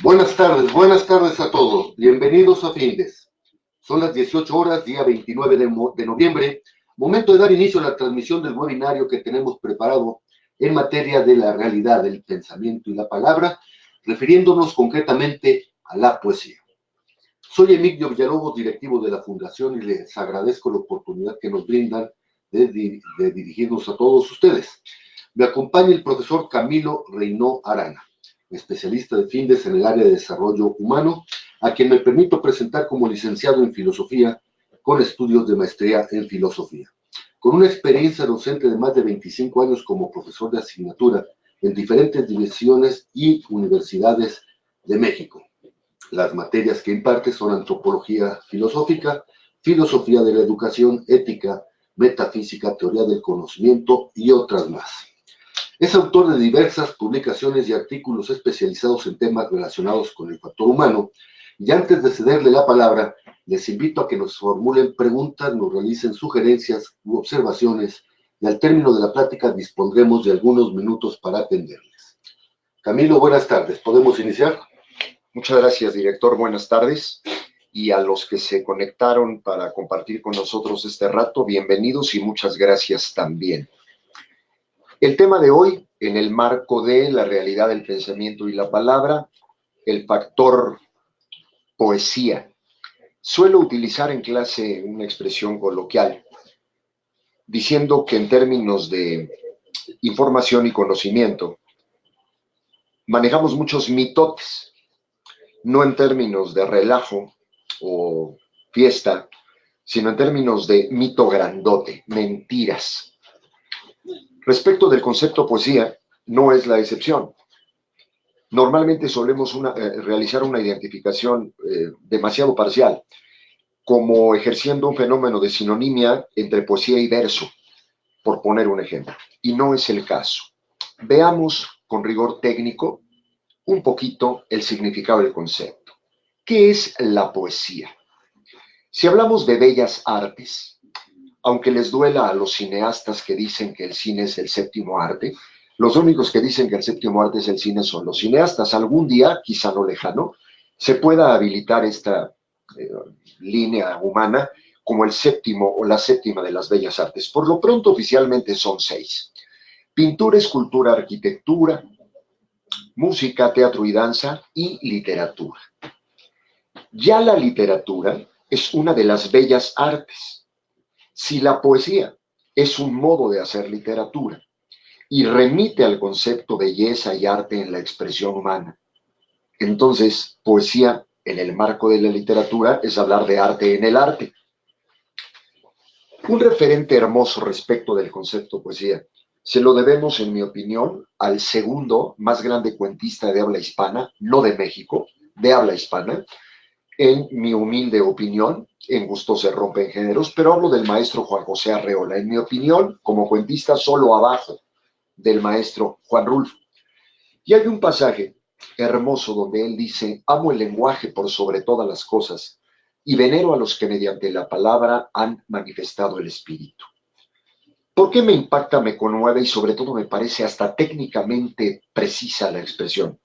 Buenas tardes a todos. Bienvenidos a Findes. Son las 18 horas, día 29 de noviembre, momento de dar inicio a la transmisión del webinario que tenemos preparado en materia de la realidad del pensamiento y la palabra, refiriéndonos concretamente a la poesía. Soy Emilio Villalobos, directivo de la Fundación, y les agradezco la oportunidad que nos brindan de dirigirnos a todos ustedes. Me acompaña el profesor Camilo Reynó Arana, especialista de Findes en el área de desarrollo humano, a quien me permito presentar como licenciado en filosofía con estudios de maestría en filosofía. Con una experiencia docente de más de 25 años como profesor de asignatura en diferentes divisiones y universidades de México. Las materias que imparte son antropología filosófica, filosofía de la educación, ética, metafísica, teoría del conocimiento y otras más. Es autor de diversas publicaciones y artículos especializados en temas relacionados con el factor humano. Y antes de cederle la palabra, les invito a que nos formulen preguntas, nos realicen sugerencias u observaciones, y al término de la plática dispondremos de algunos minutos para atenderles. Camilo, buenas tardes. ¿Podemos iniciar? Muchas gracias, director. Buenas tardes. Y a los que se conectaron para compartir con nosotros este rato, bienvenidos y muchas gracias también. El tema de hoy, en el marco de la realidad del pensamiento y la palabra, el factor poesía. Suelo utilizar en clase una expresión coloquial, diciendo que en términos de información y conocimiento, manejamos muchos mitotes, no en términos de relajo o fiesta, sino en términos de mito grandote, mentiras. Respecto del concepto poesía, no es la excepción. Normalmente solemos realizar una identificación demasiado parcial, como ejerciendo un fenómeno de sinonimia entre poesía y verso, por poner un ejemplo. Y no es el caso. Veamos con rigor técnico un poquito el significado del concepto. ¿Qué es la poesía? Si hablamos de bellas artes, aunque les duela a los cineastas que dicen que el cine es el séptimo arte, los únicos que dicen que el séptimo arte es el cine son los cineastas. Algún día, quizá no lejano, se pueda habilitar esta línea humana como el séptimo o la séptima de las bellas artes. Por lo pronto, oficialmente son 6. Pintura, escultura, arquitectura, música, teatro y danza y literatura. Ya la literatura es una de las bellas artes. Si la poesía es un modo de hacer literatura y remite al concepto belleza y arte en la expresión humana, entonces poesía en el marco de la literatura es hablar de arte en el arte. Un referente hermoso respecto del concepto poesía se lo debemos, en mi opinión, al segundo más grande cuentista de habla hispana, no de México, de habla hispana, en mi humilde opinión. En gusto se rompen géneros, pero hablo del maestro Juan José Arreola. En mi opinión, como cuentista, solo abajo del maestro Juan Rulfo. Y hay un pasaje hermoso donde él dice: amo el lenguaje por sobre todas las cosas y venero a los que mediante la palabra han manifestado el espíritu. ¿Por qué me impacta, me conmueve y sobre todo me parece hasta técnicamente precisa la expresión?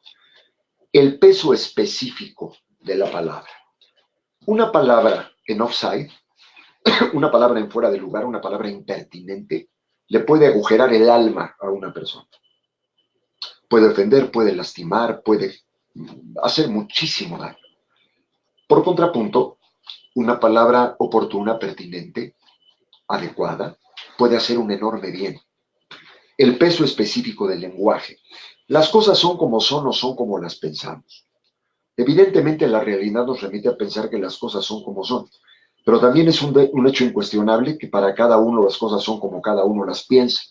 El peso específico de la palabra. Una palabra en offside, una palabra en fuera de lugar, una palabra impertinente, le puede agujerar el alma a una persona. Puede ofender, puede lastimar, puede hacer muchísimo daño. Por contrapunto, una palabra oportuna, pertinente, adecuada, puede hacer un enorme bien. El peso específico del lenguaje. Las cosas son como son o son como las pensamos. Evidentemente la realidad nos remite a pensar que las cosas son como son, pero también es un hecho incuestionable que para cada uno las cosas son como cada uno las piensa,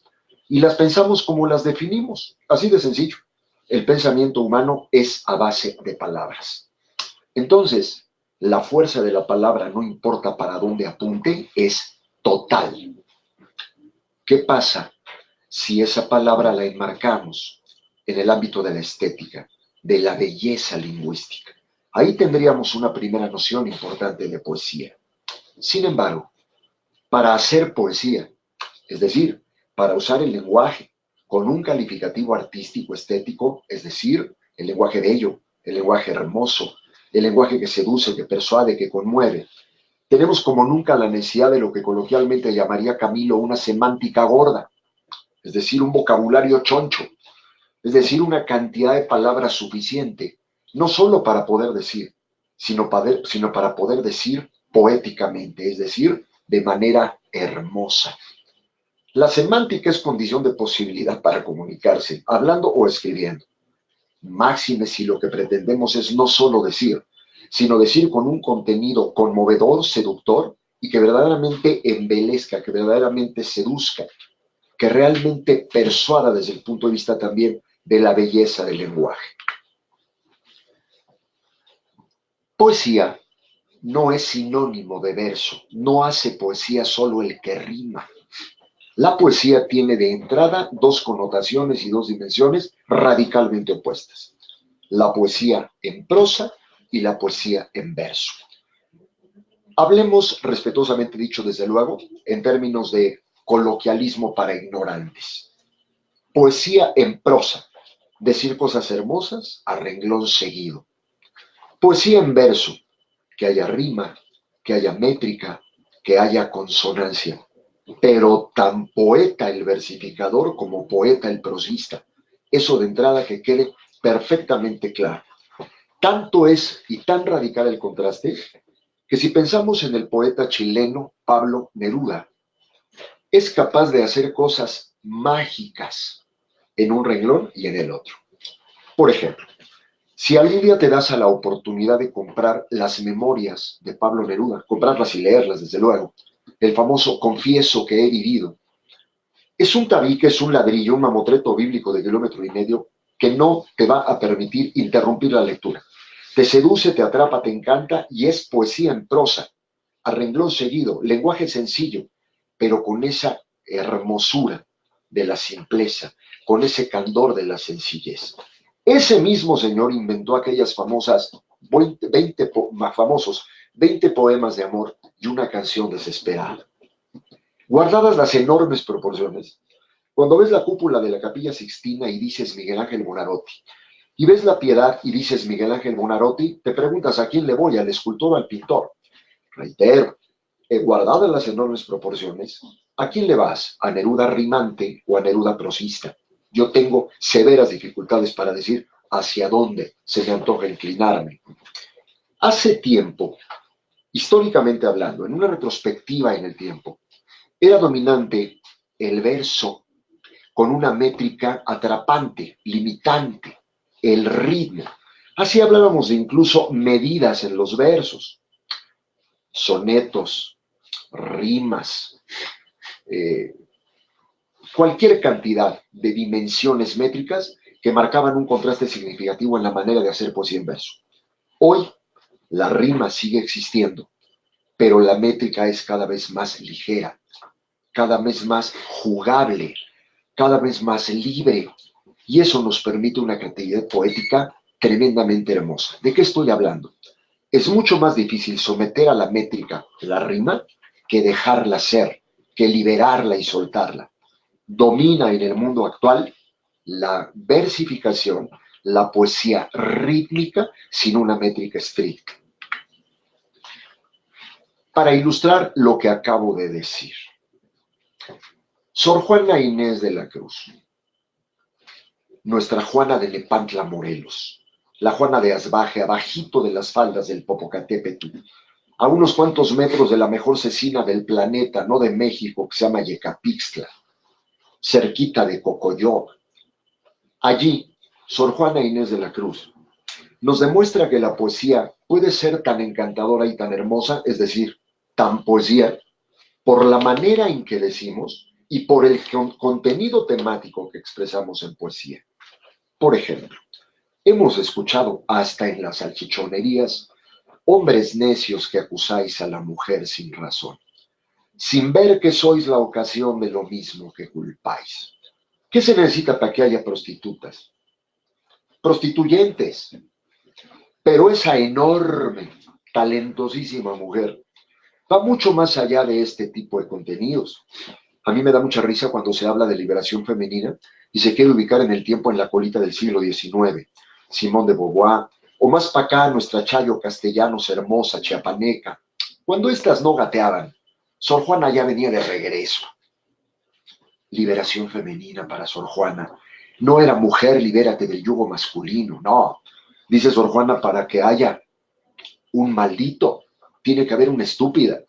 y las pensamos como las definimos, así de sencillo. El pensamiento humano es a base de palabras. Entonces, la fuerza de la palabra, no importa para dónde apunte, es total. ¿Qué pasa si esa palabra la enmarcamos en el ámbito de la estética, de la belleza lingüística? Ahí tendríamos una primera noción importante de poesía. Sin embargo, para hacer poesía, es decir, para usar el lenguaje con un calificativo artístico estético, es decir, el lenguaje bello, el lenguaje hermoso, el lenguaje que seduce, que persuade, que conmueve. Tenemos como nunca la necesidad de lo que coloquialmente llamaría Camilo una semántica gorda, es decir, un vocabulario choncho, es decir, una cantidad de palabras suficiente, no solo para poder decir, sino para poder decir poéticamente, es decir, de manera hermosa. La semántica es condición de posibilidad para comunicarse, hablando o escribiendo. Máxime si lo que pretendemos es no solo decir, sino decir con un contenido conmovedor, seductor, y que verdaderamente embelezca, que verdaderamente seduzca, que realmente persuada desde el punto de vista también de la belleza del lenguaje. Poesía no es sinónimo de verso, no hace poesía solo el que rima. La poesía tiene de entrada dos connotaciones y dos dimensiones radicalmente opuestas. La poesía en prosa y la poesía en verso. Hablemos, respetuosamente dicho desde luego, en términos de coloquialismo para ignorantes. Poesía en prosa, decir cosas hermosas a renglón seguido. Poesía en verso, que haya rima, que haya métrica, que haya consonancia. Pero tan poeta el versificador como poeta el prosista. Eso de entrada que quede perfectamente claro. Tanto es y tan radical el contraste que si pensamos en el poeta chileno Pablo Neruda, es capaz de hacer cosas mágicas en un renglón y en el otro. Por ejemplo, si algún día te das a la oportunidad de comprar las memorias de Pablo Neruda, comprarlas y leerlas desde luego, el famoso Confieso que he vivido, es un tabique, es un ladrillo, un mamotreto bíblico de 1,5 kilómetros que no te va a permitir interrumpir la lectura. Te seduce, te atrapa, te encanta y es poesía en prosa, a renglón seguido, lenguaje sencillo, pero con esa hermosura de la simpleza, con ese candor de la sencillez. Ese mismo señor inventó aquellas famosas 20 poemas de amor y una canción desesperada. Guardadas las enormes proporciones, cuando ves la cúpula de la Capilla Sixtina y dices Miguel Ángel Buonarroti, y ves la Piedad y dices Miguel Ángel Buonarroti, te preguntas a quién le voy, al escultor o al pintor. Reitero, guardadas las enormes proporciones, ¿a quién le vas? ¿A Neruda rimante o a Neruda prosista? Yo tengo severas dificultades para decir hacia dónde se me antoja inclinarme. Hace tiempo, históricamente hablando, en una retrospectiva en el tiempo, era dominante el verso con una métrica atrapante, limitante, el ritmo. Así hablábamos de incluso medidas en los versos, sonetos, rimas, cualquier cantidad de dimensiones métricas que marcaban un contraste significativo en la manera de hacer poesía en verso. Hoy la rima sigue existiendo, pero la métrica es cada vez más ligera, cada vez más jugable, cada vez más libre, y eso nos permite una creatividad poética tremendamente hermosa. ¿De qué estoy hablando? Es mucho más difícil someter a la métrica la rima que dejarla ser, que liberarla y soltarla. Domina en el mundo actual la versificación, la poesía rítmica sin una métrica estricta. Para ilustrar lo que acabo de decir, Sor Juana Inés de la Cruz, nuestra Juana de Nepantla, Morelos, la Juana de Asbaje, abajito de las faldas del Popocatépetl, a unos cuantos metros de la mejor cecina del planeta, no de México, que se llama Yecapixtla, cerquita de Cocoyoc. Allí, Sor Juana Inés de la Cruz nos demuestra que la poesía puede ser tan encantadora y tan hermosa, es decir, tan poesía, por la manera en que decimos y por el contenido temático que expresamos en poesía. Por ejemplo, hemos escuchado hasta en las salchichonerías hombres necios que acusáis a la mujer sin razón, sin ver que sois la ocasión de lo mismo que culpáis. ¿Qué se necesita para que haya prostitutas? Prostituyentes. Pero esa enorme, talentosísima mujer va mucho más allá de este tipo de contenidos. A mí me da mucha risa cuando se habla de liberación femenina y se quiere ubicar en el tiempo en la colita del siglo XIX. Simone de Beauvoir, o más para acá nuestra Chayo Castellanos hermosa, chiapaneca. Cuando estas no gateaban, Sor Juana ya venía de regreso. Liberación femenina para Sor Juana. No era mujer, libérate del yugo masculino, no. Dice Sor Juana, para que haya un maldito, tiene que haber una estúpida.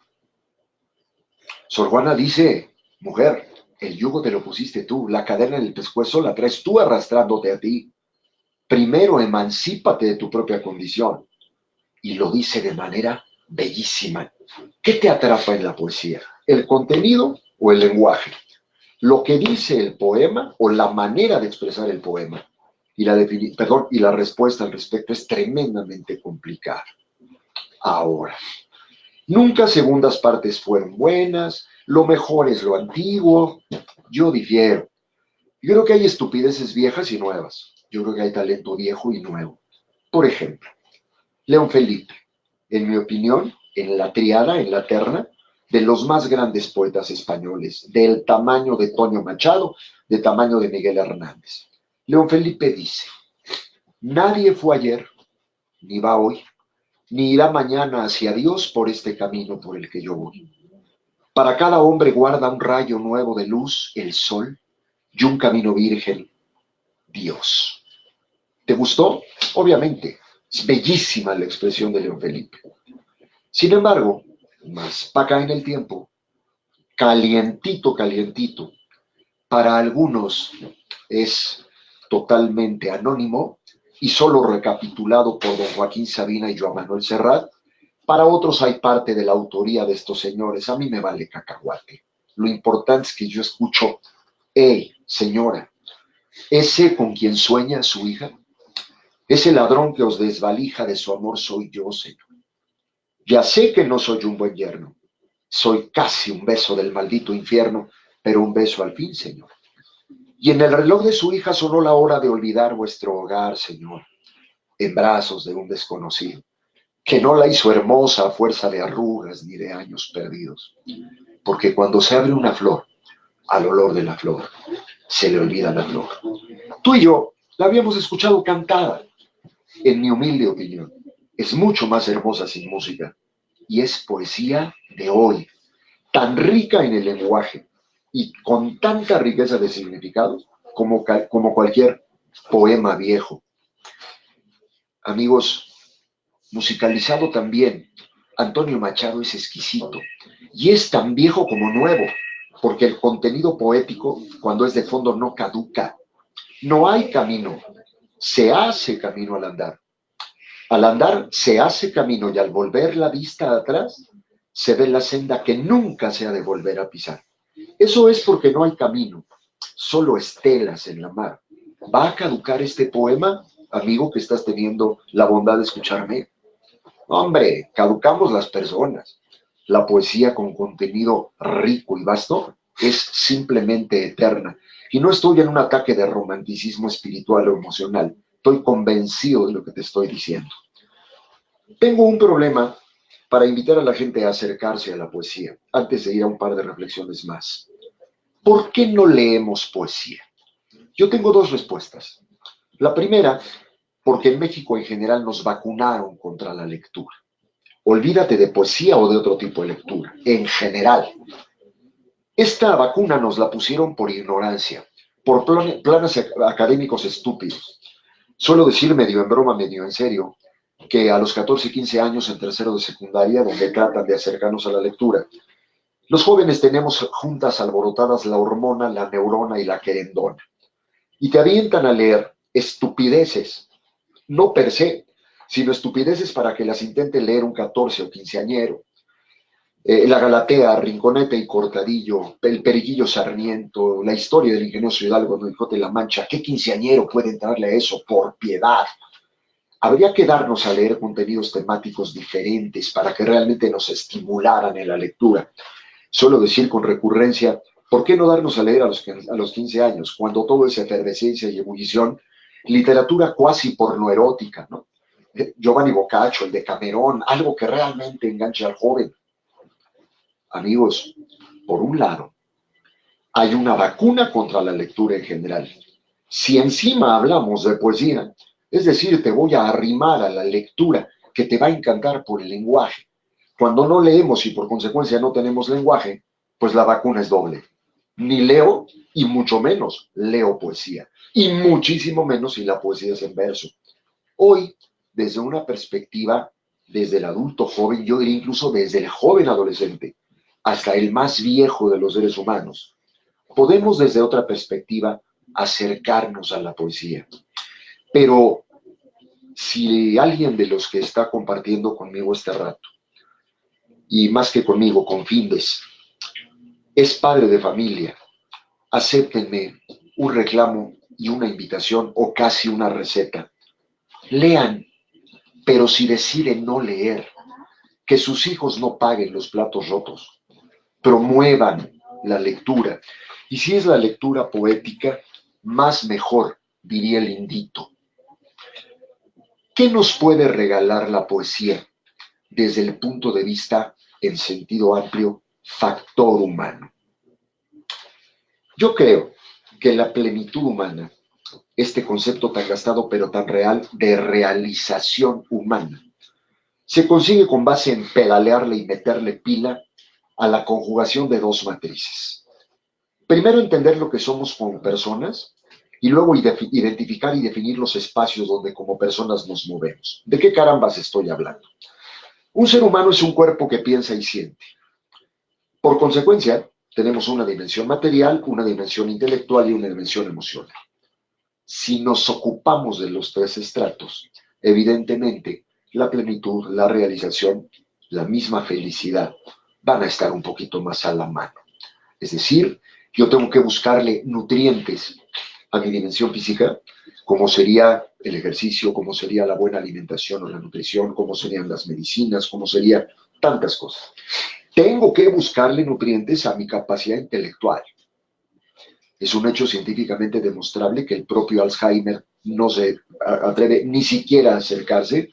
Sor Juana dice, mujer, el yugo te lo pusiste tú, la cadena en el pescuezo la traes tú arrastrándote a ti. Primero emancípate de tu propia condición. Y lo dice de manera bellísima. ¿Qué te atrapa en la poesía? ¿El contenido o el lenguaje? Lo que dice el poema o la manera de expresar el poema. Y la respuesta al respecto es tremendamente complicada. Ahora, nunca segundas partes fueron buenas, lo mejor es lo antiguo. Yo difiero. Yo creo que hay estupideces viejas y nuevas. Yo creo que hay talento viejo y nuevo. Por ejemplo, León Felipe, en mi opinión, en la triada, en la terna, de los más grandes poetas españoles, del tamaño de Toño Machado, del tamaño de Miguel Hernández. León Felipe dice, nadie fue ayer, ni va hoy, ni irá mañana hacia Dios por este camino por el que yo voy. Para cada hombre guarda un rayo nuevo de luz, el sol, y un camino virgen, Dios. ¿Te gustó? Obviamente. Es bellísima la expresión de León Felipe. Sin embargo, más para acá en el tiempo, calientito, calientito, para algunos es totalmente anónimo y solo recapitulado por don Joaquín Sabina y Joan Manuel Serrat. Para otros hay parte de la autoría de estos señores. A mí me vale cacahuate. Lo importante es que yo escucho, hey, señora, ese con quien sueña su hija, ese ladrón que os desvalija de su amor soy yo, Señor. Ya sé que no soy un buen yerno, soy casi un beso del maldito infierno, pero un beso al fin, Señor. Y en el reloj de su hija sonó la hora de olvidar vuestro hogar, Señor, en brazos de un desconocido, que no la hizo hermosa a fuerza de arrugas ni de años perdidos. Porque cuando se abre una flor, al olor de la flor, se le olvida la flor. Tú y yo la habíamos escuchado cantada, en mi humilde opinión. Es mucho más hermosa sin música. Y es poesía de hoy, tan rica en el lenguaje y con tanta riqueza de significados como cualquier poema viejo. Amigos, musicalizado también, Antonio Machado es exquisito y es tan viejo como nuevo, porque el contenido poético, cuando es de fondo, no caduca. No hay camino, se hace camino al andar. Al andar se hace camino y al volver la vista atrás se ve la senda que nunca se ha de volver a pisar. Eso es porque no hay camino, solo estelas en la mar. ¿Va a caducar este poema, amigo que estás teniendo la bondad de escucharme? Hombre, caducamos las personas. La poesía con contenido rico y vasto es simplemente eterna. Y no estoy en un ataque de romanticismo espiritual o emocional. Estoy convencido de lo que te estoy diciendo. Tengo un problema para invitar a la gente a acercarse a la poesía, antes de ir a un par de reflexiones más. ¿Por qué no leemos poesía? Yo tengo dos respuestas. La primera, porque en México en general nos vacunaron contra la lectura. Olvídate de poesía o de otro tipo de lectura, en general. Esta vacuna nos la pusieron por ignorancia, por planes académicos estúpidos. Suelo decir medio en broma, medio en serio, que a los 14 y 15 años en tercero de secundaria, donde tratan de acercarnos a la lectura, los jóvenes tenemos juntas alborotadas la hormona, la neurona y la querendona. Y te avientan a leer estupideces, no per se, sino estupideces para que las intente leer un 14 o quinceañero. La Galatea, Rinconete y Cortadillo, el Periguillo Sarmiento, la historia del ingenioso Hidalgo Don Quijote de la Mancha. ¿Qué quinceañero puede entrarle a eso? Por piedad. Habría que darnos a leer contenidos temáticos diferentes para que realmente nos estimularan en la lectura. Suelo decir con recurrencia, ¿por qué no darnos a leer a los 15 años, cuando todo es efervescencia y ebullición? Literatura cuasi pornoerótica, ¿no? Giovanni Boccaccio, el de Camerón, algo que realmente enganche al joven. Amigos, por un lado, hay una vacuna contra la lectura en general. Si encima hablamos de poesía, Es decir, te voy a arrimar a la lectura que te va a encantar por el lenguaje. Cuando no leemos y por consecuencia no tenemos lenguaje, pues la vacuna es doble. Ni leo y mucho menos leo poesía. Y muchísimo menos si la poesía es en verso. Hoy, desde una perspectiva, desde el adulto joven, yo diría incluso desde el joven adolescente hasta el más viejo de los seres humanos, podemos desde otra perspectiva acercarnos a la poesía. Pero si alguien de los que está compartiendo conmigo este rato, y más que conmigo, con Findes, es padre de familia, acéptenme un reclamo y una invitación o casi una receta. Lean, pero si deciden no leer, que sus hijos no paguen los platos rotos, promuevan la lectura. Y si es la lectura poética, más mejor, diría el Indito. ¿Qué nos puede regalar la poesía desde el punto de vista, en sentido amplio, factor humano? Yo creo que la plenitud humana, este concepto tan gastado pero tan real de realización humana, se consigue con base en pedalearle y meterle pila a la conjugación de dos matrices. Primero, entender lo que somos como personas y luego identificar y definir los espacios donde como personas nos movemos. ¿De qué carambas estoy hablando? Un ser humano es un cuerpo que piensa y siente. Por consecuencia, tenemos una dimensión material, una dimensión intelectual y una dimensión emocional. Si nos ocupamos de los tres estratos, evidentemente la plenitud, la realización, la misma felicidad van a estar un poquito más a la mano. Es decir, yo tengo que buscarle nutrientes a mi dimensión física, como sería el ejercicio, como sería la buena alimentación o la nutrición, como serían las medicinas, como serían tantas cosas. Tengo que buscarle nutrientes a mi capacidad intelectual. Es un hecho científicamente demostrable que el propio Alzheimer no se atreve ni siquiera a acercarse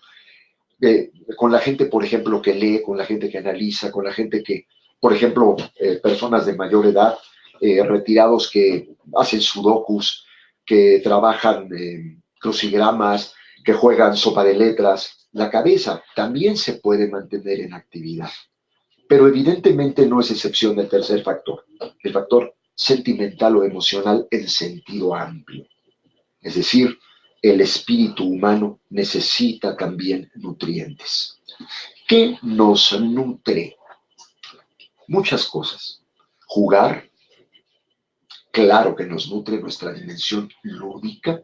con la gente, por ejemplo, que lee, con la gente que analiza, con la gente que, por ejemplo, personas de mayor edad, retirados que hacen sudokus, que trabajan crucigramas, que juegan sopa de letras. La cabeza también se puede mantener en actividad, pero evidentemente no es excepción del tercer factor, el factor sentimental o emocional en sentido amplio. Es decir, el espíritu humano necesita también nutrientes. ¿Qué nos nutre? Muchas cosas. Jugar, claro que nos nutre nuestra dimensión lúdica.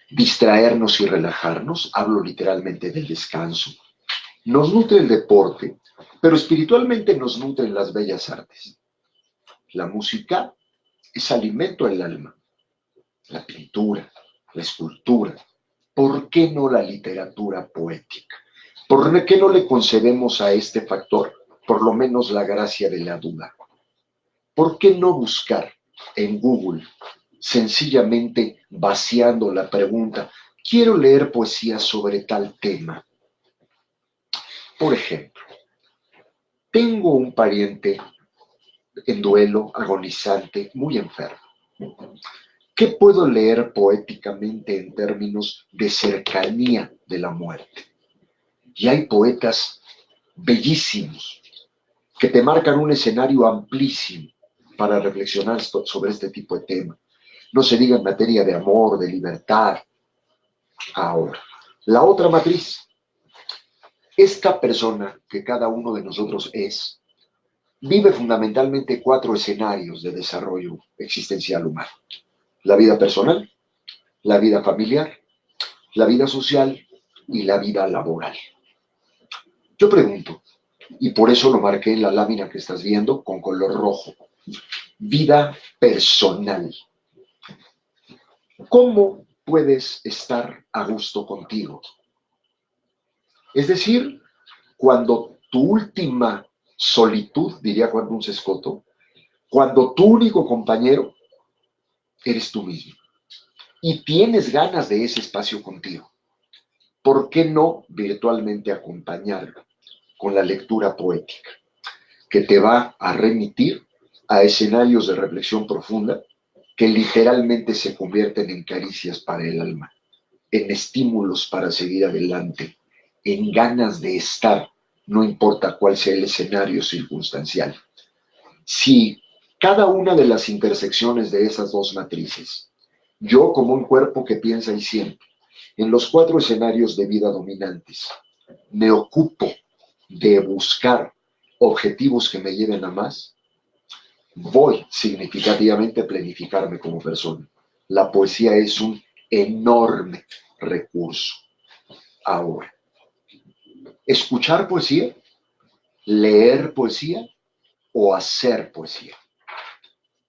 Distraernos y relajarnos, hablo literalmente del descanso. Nos nutre el deporte, pero espiritualmente nos nutren las bellas artes. La música es alimento del alma, la pintura, la escultura. ¿Por qué no la literatura poética? ¿Por qué no le concedemos a este factor por lo menos la gracia de la duda? ¿Por qué no buscar en Google, sencillamente vaciando la pregunta, quiero leer poesía sobre tal tema? Por ejemplo, tengo un pariente en duelo, agonizante, muy enfermo. ¿Qué puedo leer poéticamente en términos de cercanía de la muerte? Y hay poetas bellísimos que te marcan un escenario amplísimo para reflexionar sobre este tipo de tema. No se diga en materia de amor, de libertad. Ahora, la otra matriz, esta persona que cada uno de nosotros es, vive fundamentalmente cuatro escenarios de desarrollo existencial humano. La vida personal, la vida familiar, la vida social y la vida laboral. Yo pregunto, y por eso lo marqué en la lámina que estás viendo con color rojo, vida personal. ¿Cómo puedes estar a gusto contigo? Es decir, cuando tu última solitud, diría Juan Núñez Escoto, cuando tu único compañero eres tú mismo y tienes ganas de ese espacio contigo, ¿por qué no virtualmente acompañarlo con la lectura poética que te va a remitir a escenarios de reflexión profunda que literalmente se convierten en caricias para el alma? en estímulos para seguir adelante, en ganas de estar, no importa cuál sea el escenario circunstancial. Si cada una de las intersecciones de esas dos matrices, yo como un cuerpo que piensa y siente, en los 4 escenarios de vida dominantes, me ocupo de buscar objetivos que me lleven a más, voy significativamente a planificarme como persona. La poesía es un enorme recurso. Ahora, escuchar poesía, leer poesía o hacer poesía.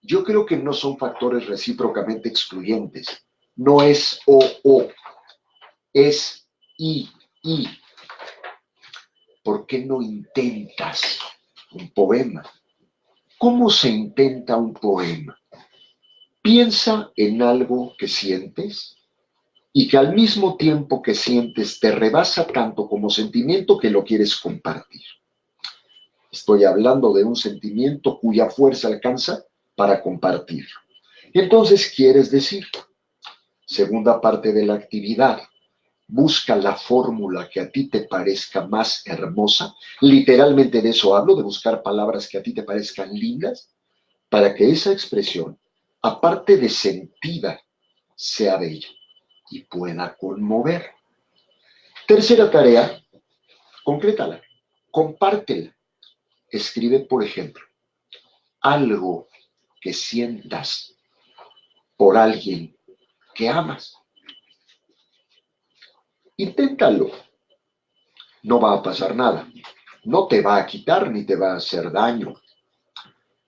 Yo creo que no son factores recíprocamente excluyentes. No es o, es y. ¿Por qué no intentas un poema? ¿Cómo se intenta un poema? Piensa en algo que sientes y que al mismo tiempo que sientes te rebasa tanto como sentimiento que lo quieres compartir. Estoy hablando de un sentimiento cuya fuerza alcanza para compartirlo. Entonces quieres decir, segunda parte de la actividad, busca la fórmula que a ti te parezca más hermosa. Literalmente de eso hablo, de buscar palabras que a ti te parezcan lindas, para que esa expresión, aparte de sentida, sea bella y pueda conmover. Tercera tarea, concrétala, compártela. Escribe, por ejemplo, algo que sientas por alguien que amas. Inténtalo. No va a pasar nada. No te va a quitar ni te va a hacer daño.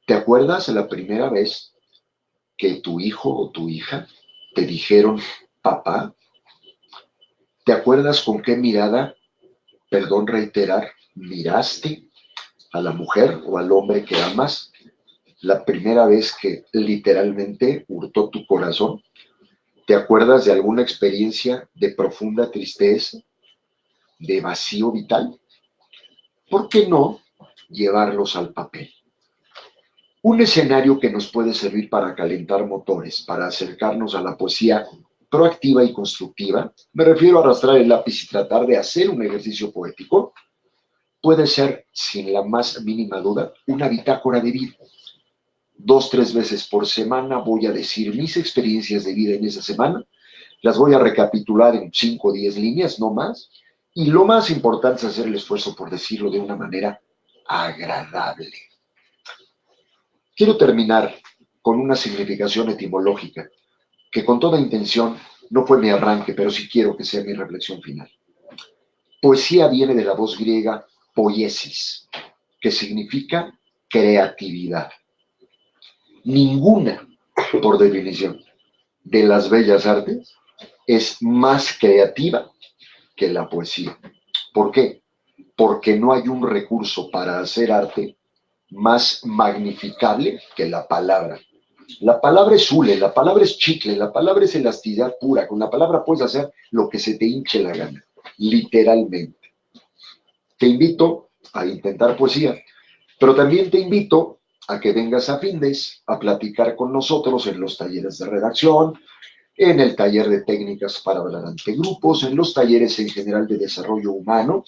¿Te acuerdas la primera vez que tu hijo o tu hija te dijeron papá? ¿Te acuerdas con qué mirada, perdón reiterar, miraste a la mujer o al hombre que amas la primera vez que literalmente hurtó tu corazón? ¿Te acuerdas de alguna experiencia de profunda tristeza, de vacío vital? ¿Por qué no llevarlos al papel? Un escenario que nos puede servir para calentar motores, para acercarnos a la poesía proactiva y constructiva, me refiero a arrastrar el lápiz y tratar de hacer un ejercicio poético, puede ser, sin la más mínima duda, una bitácora de vida. 2, 3 veces por semana voy a decir mis experiencias de vida en esa semana, las voy a recapitular en 5 o 10 líneas, no más, y lo más importante es hacer el esfuerzo por decirlo de una manera agradable. Quiero terminar con una significación etimológica, que con toda intención no fue mi arranque, pero sí quiero que sea mi reflexión final. Poesía viene de la voz griega poiesis, que significa creatividad. Ninguna, por definición, de las bellas artes es más creativa que la poesía. ¿Por qué? Porque no hay un recurso para hacer arte más magnificable que la palabra. La palabra es hule, la palabra es chicle, la palabra es elasticidad pura. Con la palabra puedes hacer lo que se te hinche la gana, literalmente. Te invito a intentar poesía, pero también te invito a que vengas a Findes a platicar con nosotros en los talleres de redacción, en el taller de técnicas para hablar ante grupos, en los talleres en general de desarrollo humano,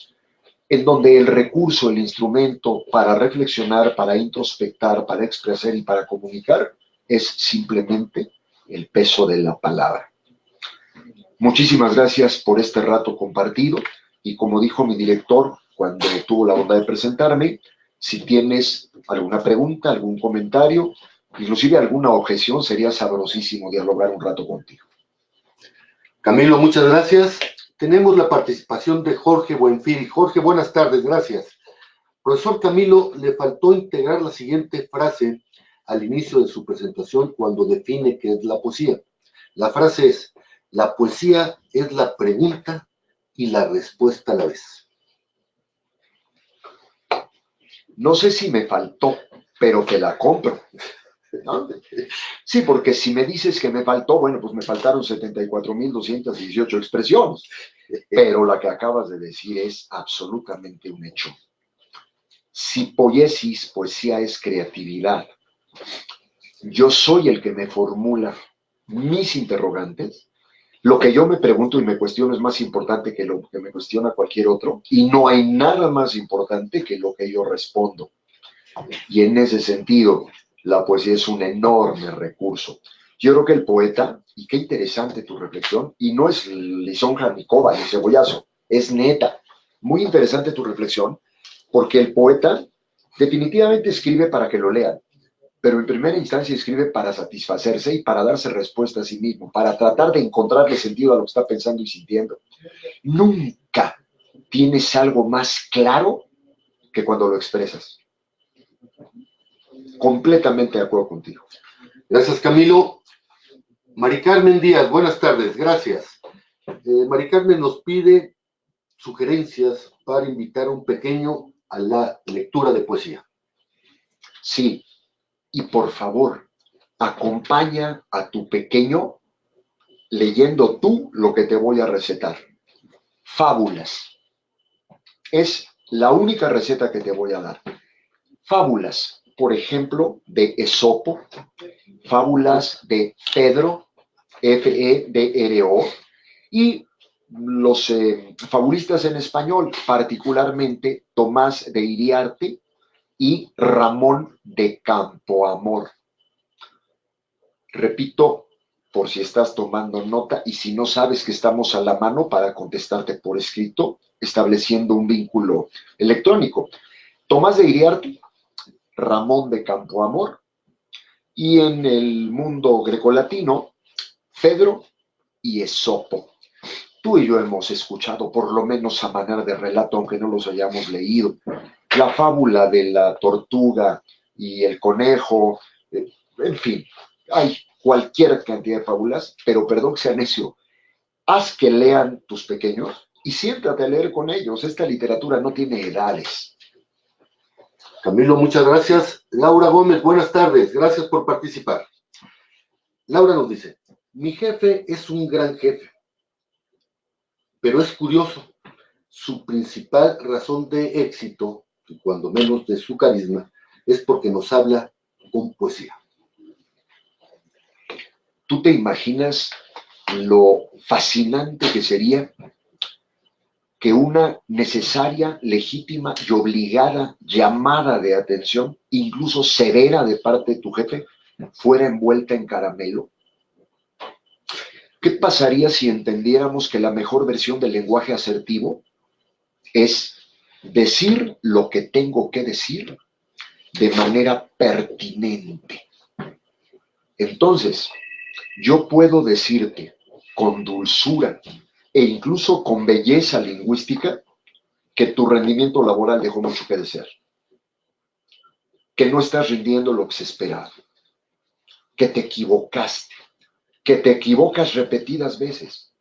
en donde el recurso, el instrumento para reflexionar, para introspectar, para expresar y para comunicar es simplemente el peso de la palabra. Muchísimas gracias por este rato compartido y como dijo mi director cuando tuvo la bondad de presentarme, si tienes alguna pregunta, algún comentario, inclusive alguna objeción, sería sabrosísimo dialogar un rato contigo. Camilo, muchas gracias. Tenemos la participación de Jorge Buenfil. Jorge, buenas tardes, gracias. Profesor Camilo, le faltó integrar la siguiente frase al inicio de su presentación cuando define qué es la poesía. La frase es, la poesía es la pregunta y la respuesta a la vez. No sé si me faltó, pero te la compro. ¿No? Sí, porque si me dices que me faltó, bueno, pues me faltaron 74,218 expresiones, pero la que acabas de decir es absolutamente un hecho. Si poiesis, poesía es creatividad, yo soy el que me formula mis interrogantes Lo que yo me pregunto y me cuestiono es más importante que lo que me cuestiona cualquier otro, y no hay nada más importante que lo que yo respondo. Y en ese sentido, la poesía es un enorme recurso. Yo creo que el poeta, y qué interesante tu reflexión, y no es lisonja ni coba ni cebollazo, es neta. Muy interesante tu reflexión, porque el poeta definitivamente escribe para que lo lean, pero en primera instancia escribe para satisfacerse y para darse respuesta a sí mismo, para tratar de encontrarle sentido a lo que está pensando y sintiendo. Nunca tienes algo más claro que cuando lo expresas. Completamente de acuerdo contigo. Gracias, Camilo. Mari Carmen Díaz, buenas tardes, gracias. Mari Carmen nos pide sugerencias para invitar a un pequeño a la lectura de poesía. Sí, y por favor, acompaña a tu pequeño leyendo tú lo que te voy a recetar. Fábulas. Es la única receta que te voy a dar. Fábulas, por ejemplo, de Esopo, fábulas de Fedro, Fedro, y los fabulistas en español, particularmente Tomás de Iriarte y Ramón de Campoamor. Repito, por si estás tomando nota y si no sabes que estamos a la mano para contestarte por escrito, estableciendo un vínculo electrónico. Tomás de Iriarte, Ramón de Campoamor, y en el mundo grecolatino, Fedro y Esopo. Tú y yo hemos escuchado, por lo menos a manera de relato, aunque no los hayamos leído, la fábula de la tortuga y el conejo, en fin, hay cualquier cantidad de fábulas, pero perdón que sea necio, haz que lean tus pequeños y siéntate a leer con ellos. Esta literatura no tiene edades. Camilo, muchas gracias. Laura Gómez, buenas tardes, gracias por participar. Laura nos dice, mi jefe es un gran jefe, pero es curioso, su principal razón de éxito, y cuando menos de su carisma, es porque nos habla con poesía. ¿Tú te imaginas lo fascinante que sería que una necesaria, legítima y obligada llamada de atención, incluso severa de parte de tu jefe, fuera envuelta en caramelo? ¿Qué pasaría si entendiéramos que la mejor versión del lenguaje asertivo es decir lo que tengo que decir de manera pertinente? Entonces, yo puedo decirte con dulzura e incluso con belleza lingüística que tu rendimiento laboral dejó mucho que desear, que no estás rindiendo lo que se esperaba, que te equivocaste, que te equivocas repetidas veces.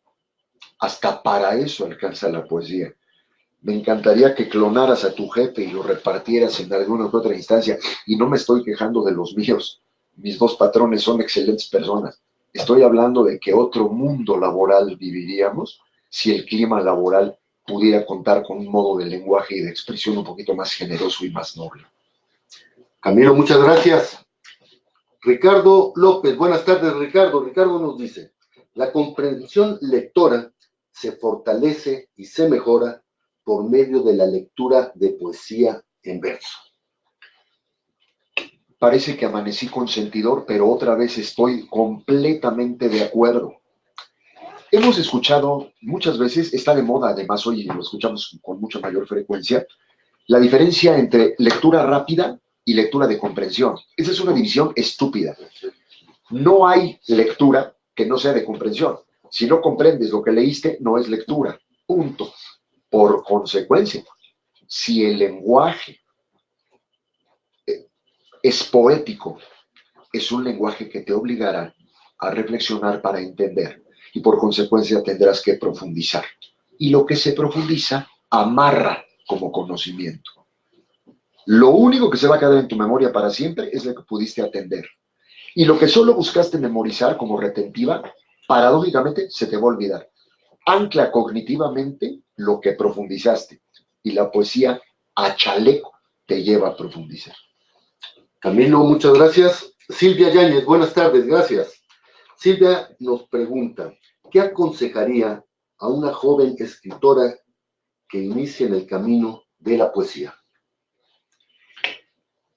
Hasta para eso alcanza la poesía. Me encantaría que clonaras a tu jefe y lo repartieras en alguna u otra instancia. Y no me estoy quejando de los míos. Mis dos patrones son excelentes personas. Estoy hablando de que otro mundo laboral viviríamos si el clima laboral pudiera contar con un modo de lenguaje y de expresión un poquito más generoso y más noble. Camilo, muchas gracias. Ricardo López, buenas tardes, Ricardo. Ricardo nos dice, la comprensión lectora se fortalece y se mejora por medio de la lectura de poesía en verso. Parece que amanecí consentidor, pero otra vez estoy completamente de acuerdo. Hemos escuchado muchas veces, está de moda además hoy, lo escuchamos con mucha mayor frecuencia, la diferencia entre lectura rápida y lectura de comprensión. Esa es una división estúpida. No hay lectura que no sea de comprensión. Si no comprendes lo que leíste, no es lectura. Punto. Por consecuencia, si el lenguaje es poético, es un lenguaje que te obligará a reflexionar para entender y por consecuencia tendrás que profundizar. Y lo que se profundiza amarra como conocimiento. Lo único que se va a quedar en tu memoria para siempre es lo que pudiste atender. Y lo que solo buscaste memorizar como retentiva, paradójicamente se te va a olvidar. Ancla cognitivamente lo que profundizaste. Y la poesía a chaleco te lleva a profundizar. Camilo, muchas gracias. Silvia Yáñez, buenas tardes, gracias. Silvia nos pregunta, ¿qué aconsejaría a una joven escritora que inicia en el camino de la poesía?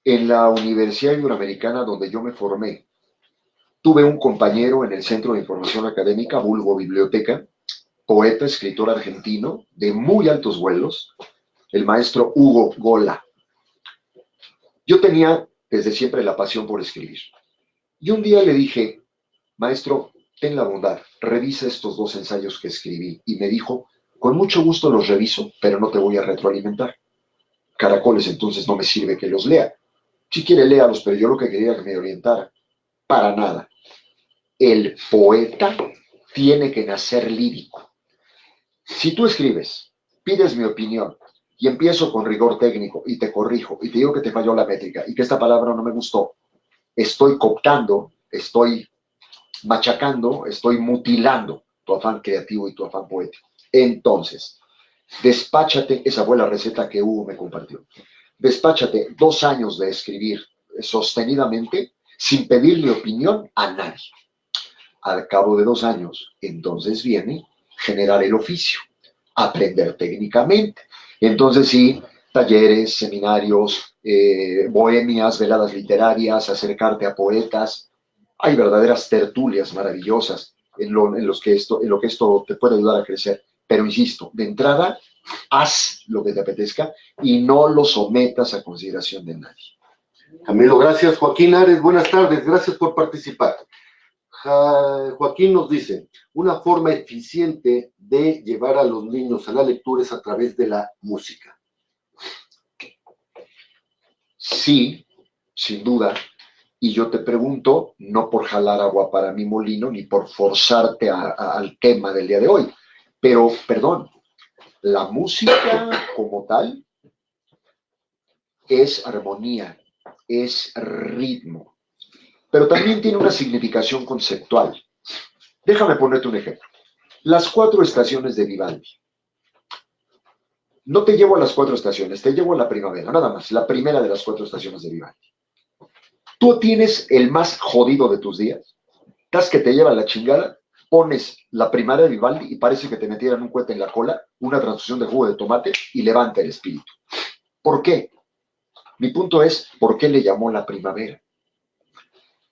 En la Universidad Iberoamericana donde yo me formé, tuve un compañero en el Centro de Información Académica, vulgo biblioteca, poeta, escritor argentino, de muy altos vuelos, el maestro Hugo Gola. Yo tenía desde siempre la pasión por escribir. Y un día le dije, maestro, ten la bondad, revisa estos 2 ensayos que escribí. Y me dijo, con mucho gusto los reviso, pero no te voy a retroalimentar. Caracoles, entonces no me sirve que los lea. Si quiere, léalos, pero yo lo que quería era que me orientara. Para nada. El poeta tiene que nacer lírico. Si tú escribes, pides mi opinión y empiezo con rigor técnico y te corrijo y te digo que te falló la métrica y que esta palabra no me gustó, estoy cooptando, estoy machacando, estoy mutilando tu afán creativo y tu afán poético. Entonces, despáchate, esa fue la receta que Hugo me compartió. Despáchate 2 años de escribir sostenidamente sin pedirle opinión a nadie. Al cabo de 2 años, entonces viene generar el oficio, aprender técnicamente. Entonces sí, talleres, seminarios, bohemias, veladas literarias, acercarte a poetas. Hay verdaderas tertulias maravillosas en lo que esto te puede ayudar a crecer. Pero insisto, de entrada, haz lo que te apetezca y no lo sometas a consideración de nadie. Camilo, gracias. Joaquín Ares, buenas tardes, gracias por participar. Joaquín nos dice, una forma eficiente de llevar a los niños a la lectura es a través de la música. Sí, sin duda. Y yo te pregunto, no por jalar agua para mi molino, ni por forzarte al tema del día de hoy, pero, perdón, la música como tal es armonía, es ritmo, pero también tiene una significación conceptual. Déjame ponerte un ejemplo. Las 4 estaciones de Vivaldi. No te llevo a las 4 estaciones, te llevo a la primavera, nada más, la primera de las 4 estaciones de Vivaldi. Tú tienes el más jodido de tus días, estás que te lleva la chingada, pones la primavera de Vivaldi y parece que te metieran un cohete en la cola, una transfusión de jugo de tomate y levanta el espíritu. ¿Por qué? Mi punto es, ¿por qué le llamó la primavera?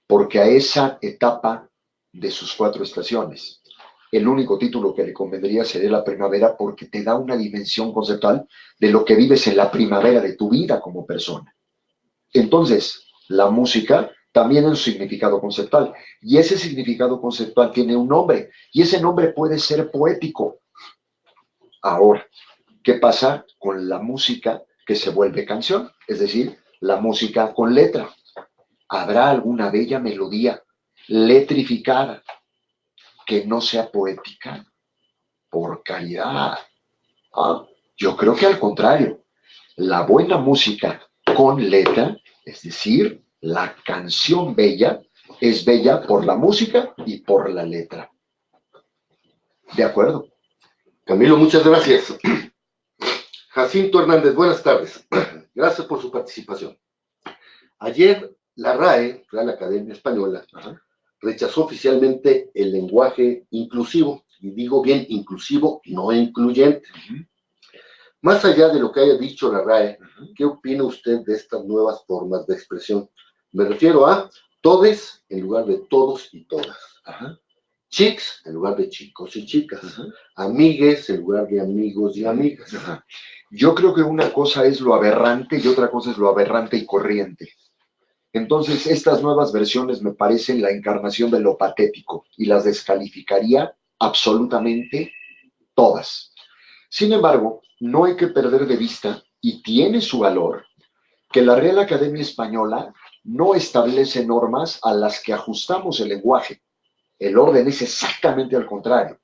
Porque a esa etapa de sus 4 estaciones, el único título que le convendría sería la primavera porque te da una dimensión conceptual de lo que vives en la primavera de tu vida como persona. Entonces, la música también es un significado conceptual y ese significado conceptual tiene un nombre y ese nombre puede ser poético. Ahora, ¿qué pasa con la música que se vuelve canción? Es decir, la música con letra. ¿Habrá alguna bella melodía letrificada que no sea poética? Por caridad. Yo creo que al contrario, la buena música con letra, es decir, la canción bella, es bella por la música y por la letra. ¿De acuerdo? Camilo, muchas gracias. Jacinto Hernández, buenas tardes. Gracias por su participación. Ayer la RAE, Real Academia Española, rechazó oficialmente el lenguaje inclusivo, y digo bien inclusivo, no incluyente. Más allá de lo que haya dicho la RAE, ¿qué opina usted de estas nuevas formas de expresión? Me refiero a todes en lugar de todos y todas. Chics en lugar de chicos y chicas. Amigues en lugar de amigos y amigas. Yo creo que una cosa es lo aberrante y otra cosa es lo aberrante y corriente. Entonces, estas nuevas versiones me parecen la encarnación de lo patético y las descalificaría absolutamente todas. Sin embargo, no hay que perder de vista, y tiene su valor, que la Real Academia Española no establece normas a las que ajustamos el lenguaje. El orden es exactamente al contrario.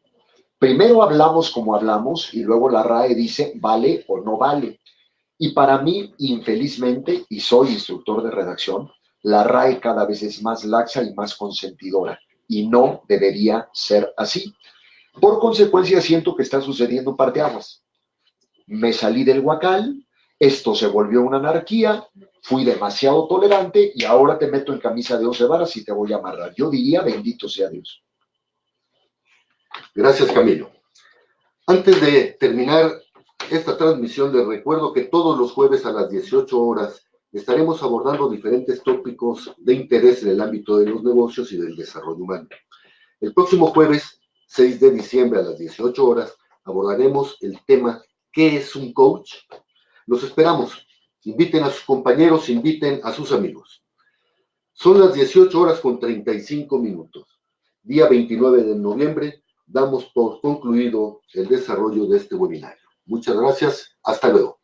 Primero hablamos como hablamos y luego la RAE dice vale o no vale. Y para mí, infelizmente, y soy instructor de redacción, la RAE cada vez es más laxa y más consentidora. Y no debería ser así. Por consecuencia, siento que está sucediendo parteaguas. Me salí del huacal, esto se volvió una anarquía, fui demasiado tolerante y ahora te meto en camisa de 11 varas y te voy a amarrar. Yo diría, bendito sea Dios. Gracias, Camilo. Antes de terminar esta transmisión, les recuerdo que todos los jueves a las 18 horas estaremos abordando diferentes tópicos de interés en el ámbito de los negocios y del desarrollo humano. El próximo jueves, 6 de diciembre a las 18 horas, abordaremos el tema ¿qué es un coach? Los esperamos. Inviten a sus compañeros, inviten a sus amigos. Son las 18 horas con 35 minutos. Día 29 de noviembre, damos por concluido el desarrollo de este webinario. Muchas gracias. Hasta luego.